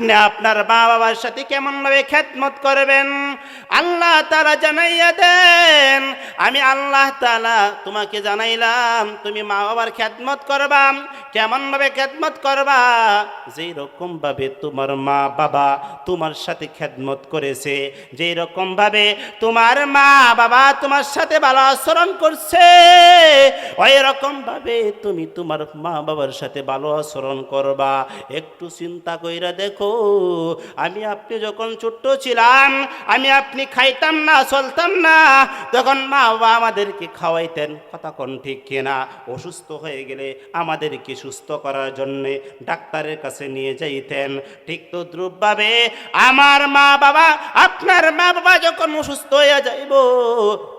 আপনি আপনার মা বাবার সাথে কেমন ভাবে খেদমত করবেন আল্লাহ তাআলা জানাইয়া দেন। আমি আল্লাহ তাআলা তোমাকে জানাইলাম তুমি মা বাবার খেদমত করবা। কেমন ভাবে খেদমত করবা? যেই রকম ভাবে তোমার মা বাবা তোমার সাথে খেদমত করেছে, যেই রকম ভাবে তোমার মা বাবা তোমার সাথে ভালো আচরণ করছে, ওই রকম ভাবে তুমি তোমার মা বাবার সাথে ভালো আচরণ করবা। একটু চিন্তা কইরা দেখো, আমি আপনি যখন ছোট্ট ছিলাম, আমি আপনি খাইতাম না, চলতাম না, তখন মা বাবা আমাদেরকে খাওয়াইতেন, কথা কোন ঠিক কিনা? অসুস্থ হয়ে গেলে আমাদেরকে সুস্থ করার জন্যে ডাক্তারের কাছে নিয়ে যাইতেন। ঠিক তো দ্রুপভাবে আমার মা বাবা আপনার মা বাবা যখন অসুস্থ হয়ে যাইব,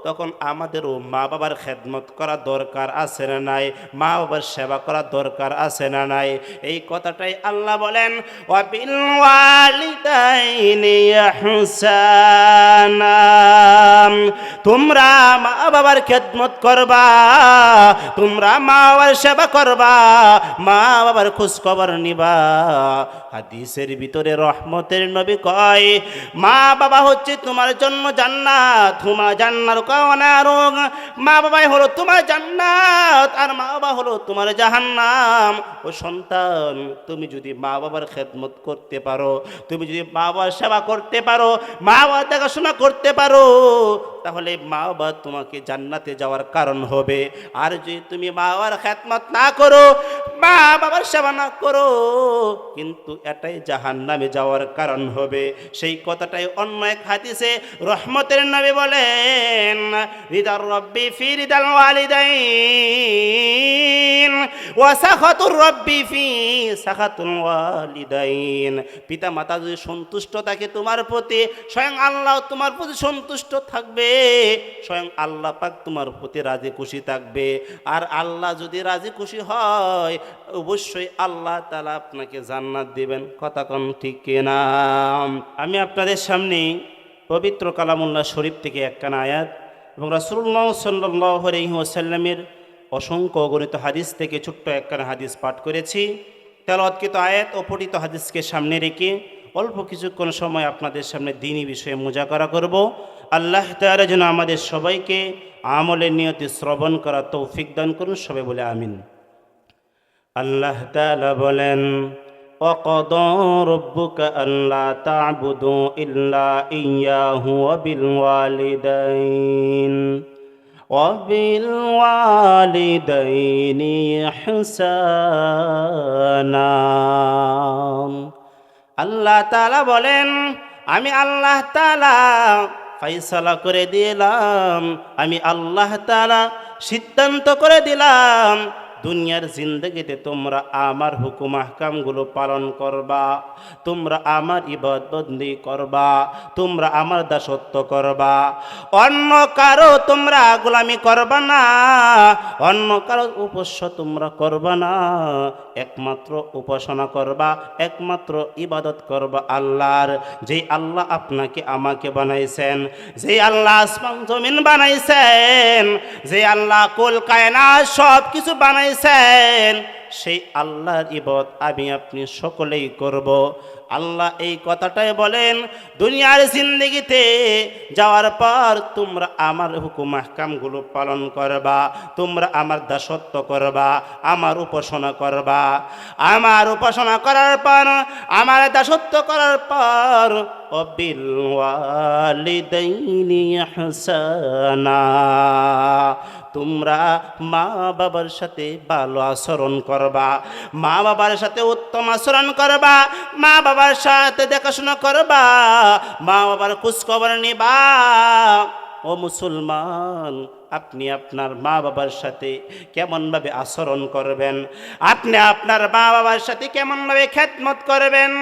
তখন আমাদেরও মা বাবার খেদমত করা দরকার আছে না নাই? মা বাবার সেবা করা দরকার আছে না নাই? এই কথাটাই আল্লাহ বলেন, ওয়াবিল ওয়ালিদাইনি ইহসানা, তোমরা মা বাবার খেদমত করবা, তোমরা মা বাবার সেবা করবা, মা বাবার খোঁজ খবর নিবা। হাদিসের ভিতরে রহমতের নবী কয়, মা বাবা হচ্ছে তোমার জন্য জান্নাত, হুমা জান্নার কাওয়ানারুন, মা বাবাই হলো তোমার জান্নাত আর মা বাবা হলো তোমার জাহান্নাম। ও সন্তান, তুমি যদি মা বাবার খেদমত করতে পারো, তুমি যদি মা বাবার সেবা করতে পারো, মা বাবার দেখাশোনা করতে পারো, তাহলে মা বাবা তোমাকে জান্নাতে যাওয়ার কারণ হবে। আর যদি তুমি মা বাবার খেদমত না করো, মা বাবার সেবা না করো, কিন্তু এটাই জাহান্নামে যাওয়ার কারণ হবে। সেই কথাটাই অন্য এক হাদিসে রহমতের নবী বলেন, রিদার রব্বি ফি রিদাল ওয়ালিদাইন ওয়া সাখাতুর রব্বি ফি সাখাতুল ওয়ালিদাইন। পিতা মাতা যদি সন্তুষ্ট থাকে তোমার প্রতি, স্বয়ং আল্লাহ তোমার প্রতি সন্তুষ্ট থাকবে, স্বয়ং আল্লাহ পাক তোমার প্রতি রাজি খুশি থাকবে। আর আল্লাহ যদি রাজি খুশি হয়, অবশ্যই আল্লাহ তাআলা আপনাকে জান্নাত দিবেন, কথা কোন ঠিক কিনা? আমি আপনাদের সামনে পবিত্র কালামুল্লাহ শরীফ থেকে একখানা আয়াত এবং রাসূলুল্লাহ সাল্লাল্লাহু আলাইহি ওয়াসাল্লামের অসংখ্য অগণিত হাদিস থেকে ছোট্ট একখানা হাদিস পাঠ করেছি। তেলাওয়াতকৃত আয়াত ও পঠিত হাদিসকে সামনে রেখে অল্প কিছুক্ষণ সময় আপনাদের সামনে দ্বীনি বিষয়ে মুজাকারা করব। আল্লাহ তাআলা যেন আমাদের সবাইকে আমলের নিয়তে শ্রবণ করা তৌফিক দান করুন, সবাই বলে আমিন। আল্লাহ তাআলা বলেন, وَقَضَى رَبُّكَ أَلَّا تَعْبُدُوا إِلَّا إِيَّاهُ وَبِالْوَالِدَيْنِ إِحْسَانًا। আল্লাহ তাআলা বলেন, আমি আল্লাহ তাআলা ফাইসালা করে দিলাম, আমি আল্লাহ তাআলা সিদ্ধান্ত করে দিলাম, দুনিয়ার জিন্দগিতে তোমরা আমার হুকুম আহকামগুলো পালন করবা, তোমরা আমার ইবাদত বন্দি করবা, তোমরা আমার দাসত্ব করবা, অন্য কারো তোমরা গোলামি করবা না, অন্য কারো উপাস্য তোমরা করবা না, একমাত্র উপাসনা করবা, একমাত্র ইবাদত করবা আল্লাহর। যেই আল্লাহ আপনাকে আমাকে বানাইছেন, যেই আল্লাহ আসমান জমিন বানাইছেন, যে আল্লাহ কুল কায়নাত সব কিছু বানাইছেন, সেই আল্লাহর ইবাদত আমি আপনি সকলেই করব। আল্লাহ এই কথাটাই বলেন, দুনিয়ার জিন্দেগিতে যাওয়ার পর তোমরা আমার হুকুম আহকামগুলো পালন করবা, তোমরা আমার দাসত্ব করবা, আমার উপাসনা করবা। আমার উপাসনা করার পর, আমার দাসত্ব করার পর, ওয়াবিল ওয়ালিদাইনি ইহসানা, তোমরা মা বাবার সাথে ভালো আচরণ করবা, মা বাবার সাথে উত্তম আচরণ করবা, মা বাবার সাথে দেখাশোনা করবা, মা বাবার খোঁজখবর নিবা। ও মুসলমান, আপনি আপনার মা বাবার সাথে কেমনভাবে আচরণ করবেন, আপনি আপনার মা বাবার সাথে কেমনভাবে খেদমত করবেন,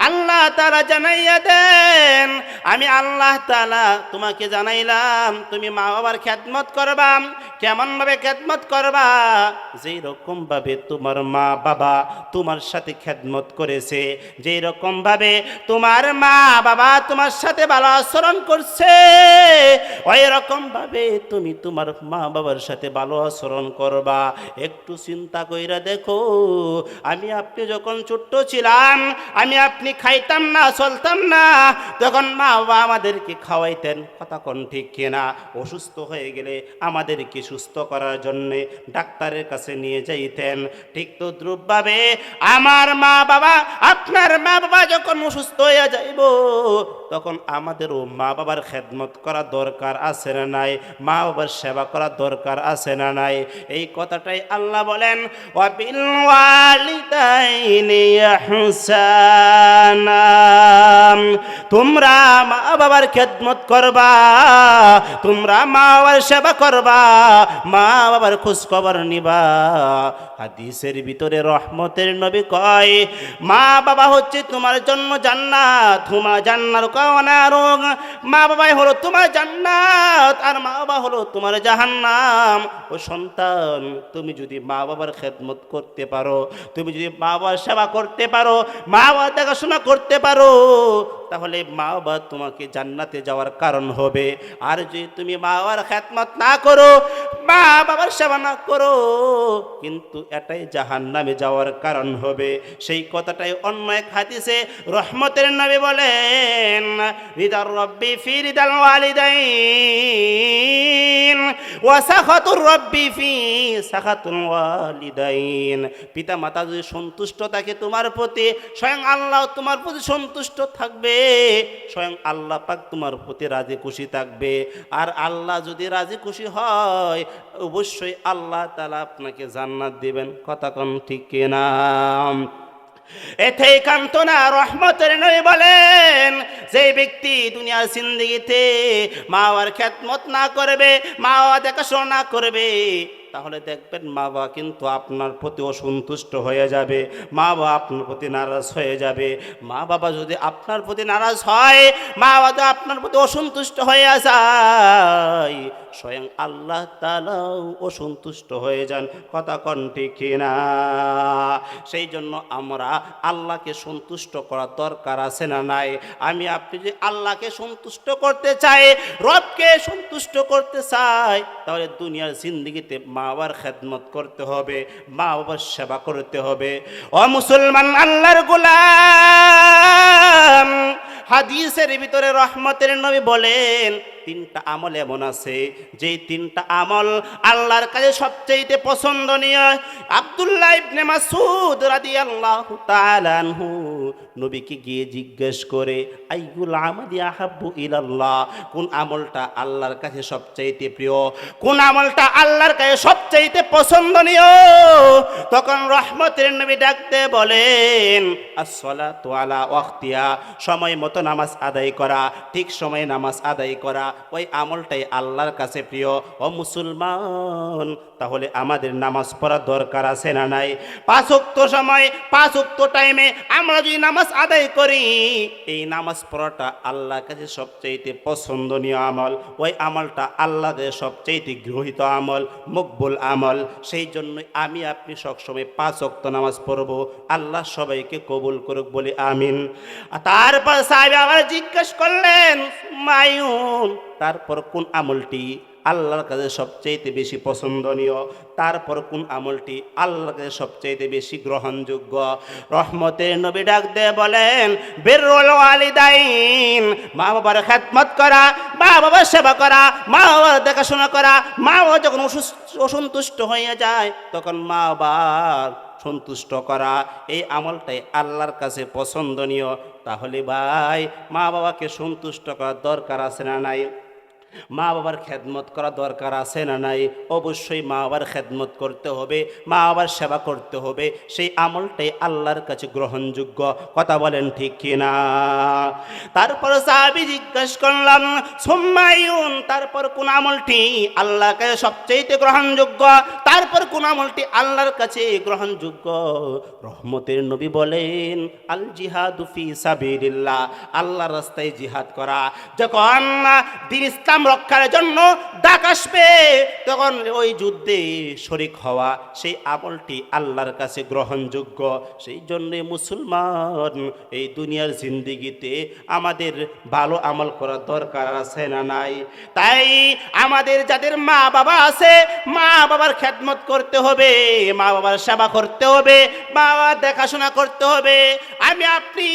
আল্লাহ তাআলা জানাইয়া দেন। আমি আল্লাহ তাআলা তোমাকে জানাইলাম, তুমি মা বাবার খেদমত করবা। কেমনভাবে খেদমত করবা? যেই রকমভাবে তোমার মা বাবা তোমার সাথে খেদমত করেছে, যেই রকমভাবে তোমার মা বাবা তোমার সাথে ভালো আচরণ করছে, ওই রকমভাবে তুমি তোমার মা বাবার সাথে ভালো আচরণ করবা। একটু চিন্তা কইরা দেখো, আমি আপনি যখন ছোট্ট ছিলাম, আমি আপনি খাইতাম না, চলতাম না, তখন মা বাবা আমাদেরকে খাওয়াইতেন, কথা কোন ঠিক কিনা? অসুস্থ হয়ে গেলে আমাদেরকে সুস্থ করার জন্যে ডাক্তারের কাছে নিয়ে যাইতেন। ঠিক তো দ্রুপভাবে আমার মা বাবা, আপনার মা বাবা যখন অসুস্থ হয়ে যাইব, তখন আমাদেরও মা বাবার খেদমত করা দরকার আছে না নাই? মা বাবার সেবা করা দরকার আছে না নাই? এই কথাটাই আল্লাহ বলেন, ওয়াবিল ওয়ালিদাইনি ইহসানা, তোমরা মা বাবার খেদমত করবা, তোমরা মা বাবার সেবা করবা, মা বাবার খোঁজ খবর নিবা। হাদিসের ভিতরে রহমতের নবী কয়, মা বাবা হচ্ছে তোমার জন্য জান্নাত, তোমার জান্নার কাওনা রোগ। মা বাবাই হলো তোমার জান্নাত, আর মা বাবা হলো তোমার জাহান্নাম। ও সন্তান, তুমি যদি মা বাবার খেদমত করতে পারো, তুমি যদি মা বাবার সেবা করতে পারো, মা বাবার দেখাশোনা করতে পারো, তাহলে মা বাবা তোমাকে জান্নাতে যাওয়ার কারণ হবে। আর যদি তুমি মা বাবার খেদমত না করো, মা বাবার সেবা না করো, কিন্তু এটাই জাহান্নামে যাওয়ার কারণ হবে। সেই কথাটাই অন্য এক হাদিসে রহমতের নবী বলেন, রিদার রব্বি ফি রিদাল ওয়ালিদাইন ওয়া সাখাতুর রব্বি ফি সাখাতুল ওয়ালিদাইন। পিতা মাতা যদি সন্তুষ্ট থাকে তোমার প্রতি, স্বয়ং আল্লাহ তোমার প্রতি সন্তুষ্ট থাকবে, স্বয়ং আল্লাহ পাক তোমার প্রতি রাজি খুশি থাকবে। আর আল্লাহ যদি রাজি খুশি হয়, অবশ্যই আল্লাহ তাআলা আপনাকে জান্নাত দিবেন, কথা কোন ঠিক কিনা? এতেই কান্ত না, রহমতের নবী বলেন, যে ব্যক্তি দুনিয়ার জিন্দেগিতে মা বাবার খেদমত না করবে, মা বাবা দেখাশোনা না করবে, তাহলে দেখবেন মা বাবা কিন্তু আপনার প্রতি অসন্তুষ্ট হয়ে যাবে, মা বাবা আপনার প্রতি নারাজ হয়ে যাবে। মা বাবা যদি আপনার প্রতি নারাজ হয়, মা বাবা আপনার প্রতি অসন্তুষ্ট হয়ে যায়, স্বয়ং আল্লাহ তাআলাও অসন্তুষ্ট হয়ে যান, কথা কোন ঠিক কিনা? সেই জন্য আমরা আল্লাহকে সন্তুষ্ট করার দরকার আছে না নাই? আমি আপনি যদি আল্লাহকে সন্তুষ্ট করতে চাই, রবকে সন্তুষ্ট করতে চাই, তাহলে দুনিয়ার জিন্দেগিতে মা বাবার খেদমত করতে হবে, মা বাবার সেবা করতে হবে। ও মুসলমান, আল্লাহর গোলাম, হাদিসের ভিতরে রহমতের নবী বলেন, তিনটা আমল এমন আছে, যেই তিনটা আমল আল্লাহর কাছে সবচেয়ে পছন্দনীয়। আব্দুল্লাহ ইবনে মাসউদ রাদিয়াল্লাহু তাআলা আনহু নবীকে গিয়ে জিজ্ঞেস করে, আইয়ুল আমালি আহাব্বু ইলাল্লাহ, কোন আমলটা আল্লাহর কাছে সবচেয়ে প্রিয়, কোন আমলটা আল্লাহর কাছে সবচেয়ে পছন্দনীয়? তখন রহমতের নবী ডাকতে বলেন, আসসালাতু আলা ওয়াক্তিহা, সময় মতো নামাজ আদায় করা, ঠিক সময়ে নামাজ আদায় করা, ওই আমলটাই আল্লাহর কাছে প্রিয়। ও মুসলমান, তাহলে আমাদের নামাজ পড়ার দরকার আছে না নাই? 5 ওয়াক্ত সময়, 5 ওয়াক্ত টাইমে আমরা যদি নামাজ আদায় করি, এই নামাজ পড়াটা আল্লাহর কাছে সবচেয়ে পছন্দনীয় আমল, ওই আমলটা আল্লাহর কাছে সবচেয়ে গৃহীত আমল, মকবুল আমল। সেই জন্য আমি আপনি সবসময় 5 ওয়াক্ত নামাজ পড়ব, আল্লাহ সবাইকে কবুল করুক, বলি আমিন। তারপর সাহাবী আবার জিজ্ঞেস করলেন, মায়ুন, তারপর কোন আমলটি আল্লাহর কাছে সবচেয়ে বেশি পছন্দনীয়? তারপর কোন আমলটি আল্লাহর কাছে সবচেয়ে বেশি গ্রহণযোগ্য? রহমতের নবী ডাক দিয়ে বলেন, বিররুল ওয়ালিদাইন, মা বাবার খেদমত করা, মা বাবার সেবা করা, মা বাবার দেখাশোনা করা। মা বাবা যখন অসন্তুষ্ট হয়ে যায়, তখন মা বাবার সন্তুষ্ট করা, এই আমলটাই আল্লাহর কাছে পছন্দনীয়। তাহলে ভাই, মা বাবাকে সন্তুষ্ট করার দরকার আছে না নাই? মা বাবার খেদমত করা দরকার আছে না নাই? অবশ্যই মা বাবার খেদমত করতে হবে, মা বাবার সেবা করতে হবে, সেই আমলটাই আল্লাহর কাছে গ্রহণযোগ্য, কথা বলেন ঠিক কিনা? তারপর সাহাবী জিজ্ঞেস করলাম, সুম্মায়ুন, তারপর কোন আমলটি আল্লাহর কাছে সবচেয়ে গ্রহণযোগ্য? তারপর কোন আমলটি আল্লাহর কাছে গ্রহণযোগ্য? রহমতের নবী বলেন, আল জিহাদু ফি সাবিলিল্লাহ, আল্লাহর রাস্তায় জিহাদ করা। যখন দ্বীন ইসলাম রক্ষার জন্য ডাক আসবে, তখন ওই যুদ্ধে শরিক হওয়া সেই আমলটি আল্লাহর কাছে গ্রহণযোগ্য। সেই জন্যে মুসলমান এই দুনিয়ার জিন্দিগিতে আমাদের ভালো আমল করার দরকার আছে না নাই? তাই আমাদের যাদের মা বাবা আছে, মা বাবার খেদমত করতে হবে, মা বাবার সেবা করতে হবে, মা বাবার দেখাশোনা করতে হবে। আমি আপনি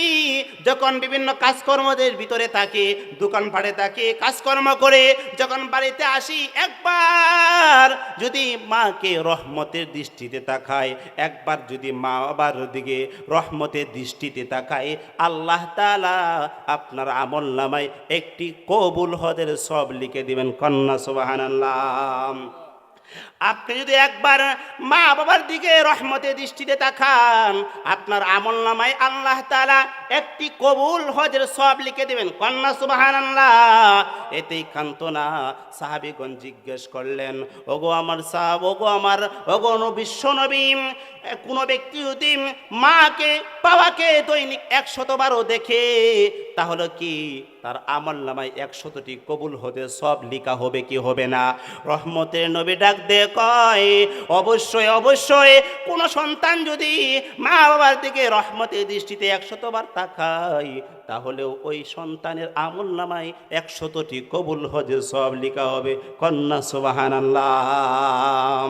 যখন বিভিন্ন কাজকর্মদের ভিতরে থাকি, দোকানপাটে থাকি, কাজকর্ম করে যখন বাড়িতে আসি, একবার যদি মাকে রহমতের দৃষ্টিতে তাকায়, একবার যদি মা বাবার দিকে রহমতের দৃষ্টিতে তাকায়, আল্লাহ তাআলা আপনার আমল নামায় একটি কবুল হজের সব লিখে দিবেন। কন্যা সুবহানাল্লাহ। আপনি যদি একবার মা বাবার দিকে রহমতের দৃষ্টিতে তাকান, আপনার আমল নামায় আল্লাহ তাআলা একটি কবুল হজের সওয়াব লিখে দেবেন। কন্যা সুবহানাল্লাহ। এতেই কান্ত না, সাহাবীগণ জিজ্ঞেস করলেন, ওগো আমার সাহাব, ওগো বিশ্ব নবী, কোনো ব্যক্তি যদি মাকে বাবাকে দৈনিক 100 বারও দেখে, তাহলে কি তার আমল নামায় 100টি কবুল হতে সব লিখা হবে কি হবে না? রহমতের নবী ডাক দিয়ে কয়, অবশ্যই অবশ্যই। কোন সন্তান যদি মা বাবার দিকে রহমতের দৃষ্টিতে 100 বার তাকায়, তাহলেও ওই সন্তানের আমল নামায় 100টি কবুল হজে সব লিখা হবে। কন্যা সুবহানাল্লাহ।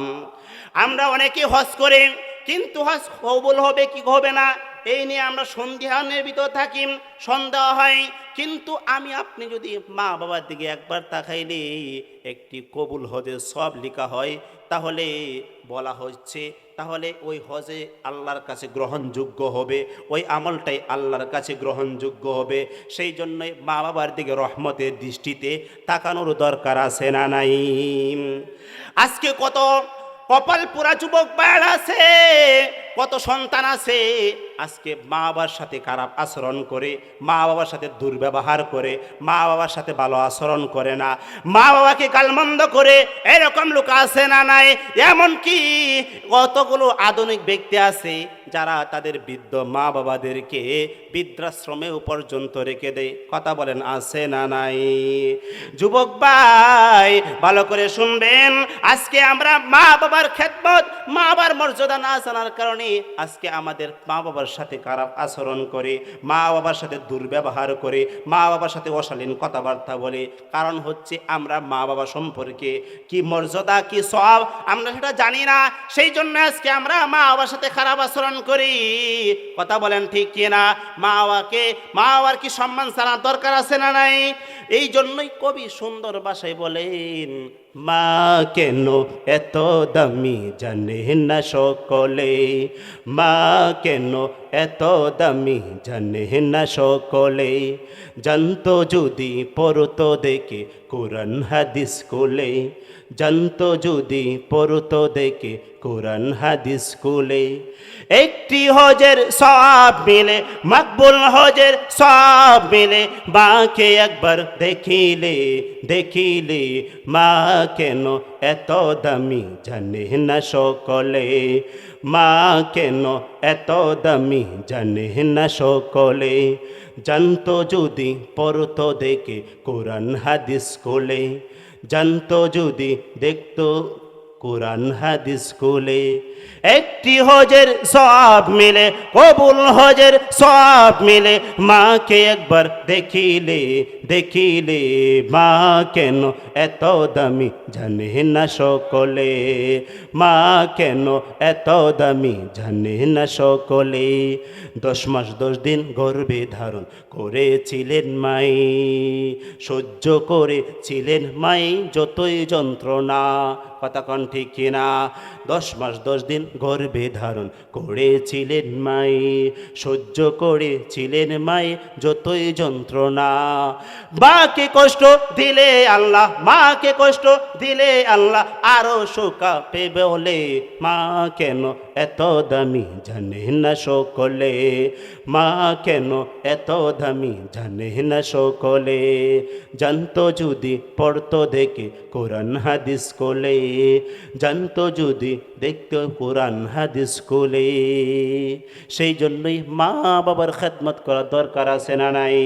আমরা অনেকে হজ করে, কিন্তু হজ কবুল হবে কি হবে না এই নিয়ে আমরা সন্দেহের ভিতর থাকি, সন্দেহ হয়। কিন্তু আমি আপনি যদি মা বাবার দিকে একবার তাকাইলে একটি কবুল হজে সব লেখা হয়, তাহলে বলা হচ্ছে তাহলে ওই হজে আল্লাহর কাছে গ্রহণযোগ্য হবে, ওই আমলটাই আল্লাহর কাছে গ্রহণযোগ্য হবে। সেই জন্যই মা বাবার দিকে রহমতের দৃষ্টিতে তাকানোর দরকার আছে না নাই? আজকে কত কপাল পুরা যুবক ভাইরা আছে, কত সন্তান আছে আজকে মা বাবার সাথে খারাপ আচরণ করে, মা বাবার সাথে দুর্ব্যবহার করে, মা বাবার সাথে ভালো আচরণ করে না, মা বাবাকে গালমন্দ করে। এরকম লোক আছে না নাই? এমনকি কতগুলো আধুনিক ব্যক্তি আছে যারা তাদের বৃদ্ধ মা বাবাদেরকে বৃদ্ধাশ্রমেও পর্যন্ত রেখে দেয়। কথা বলেন, আছে না নাই? যুবক ভাই ভালো করে শুনবেন, আজকে আমরা মা বাবার খেদমত, মা বাবার মর্যাদা না জানার কারণে আজকে আমাদের মা বাবার সাথে খারাপ আচরণ করে, মা বাবার সাথে দুর্ব্যবহার করে, মা বাবার সাথে অশালীন কথাবার্তা বলে। কারণ হচ্ছে আমরা মা বাবা সম্পর্কে কি মর্যাদা, কি সওয়াব আমরা সেটা জানি না। সেই জন্য আজকে আমরা মা বাবার সাথে খারাপ আচরণ করি। কথা বলেন ঠিক কিনা? মা বাবার কি সম্মান জানার দরকার আছে না নাই? এই জন্যই কবি সুন্দর ভাষায় বলেন, মা কেন এত দামি জানে না সকলে, মা কেন এত দামি জানে না সকলে, জানতো যদি পড়তো দেখে কোরআন হাদিস কোলে, জানতো যদি পড়তো দেখে কোরআন হাদিস কোলে। একটি হজের সওয়াব মিলে, মকবুল হজের সওয়াব মিলে, মাকে একবার দেখিলে দেখিলে, মা কেন এত দামি জানে না সকলে, মা কেন এত দামি জানে না সকলে, জানতো যদি পড়তো দেখে কোরআন হাদিস কোলে, জানতো যদি দেখতো কোরআন হাদিস কোলে। একটি হজের সওয়াব মিলে, কবুল হজের সওয়াব মিলে, মাকে একবার দেখিলে দেখিলে, মা কেন এত দামি জানে না সকলে, মা কেন এত দামি জানে না সকলে। 10 মাস 10 দিন গর্ভে ধারণ করেছিলেন মাই, সহ্য করেছিলেন মাই যতই যন্ত্রণা। কথা কন ঠিক কিনা? 10 মাস 10 দিন গর্ভে ধারণ করেছিলেন মাই, সহ্য করেছিলেন মাই যতই যন্ত্রণা। মাকে কষ্ট দিলে আল্লাহ, মাকে কষ্ট দিলে আল্লাহ আরো শোকাবে বলে, মা কেন এত দামি জানে না সকলে, মা কেন এত দামি জানে না সকলে, জানতো যদি পড়তো দেখে কোরআন হাদিস কোলে, জানতো যদি দেখতো কোরআন হাদিস কোলে। সেই জন্যই মা বাবার খেদমত করা দরকার আছে না নাই?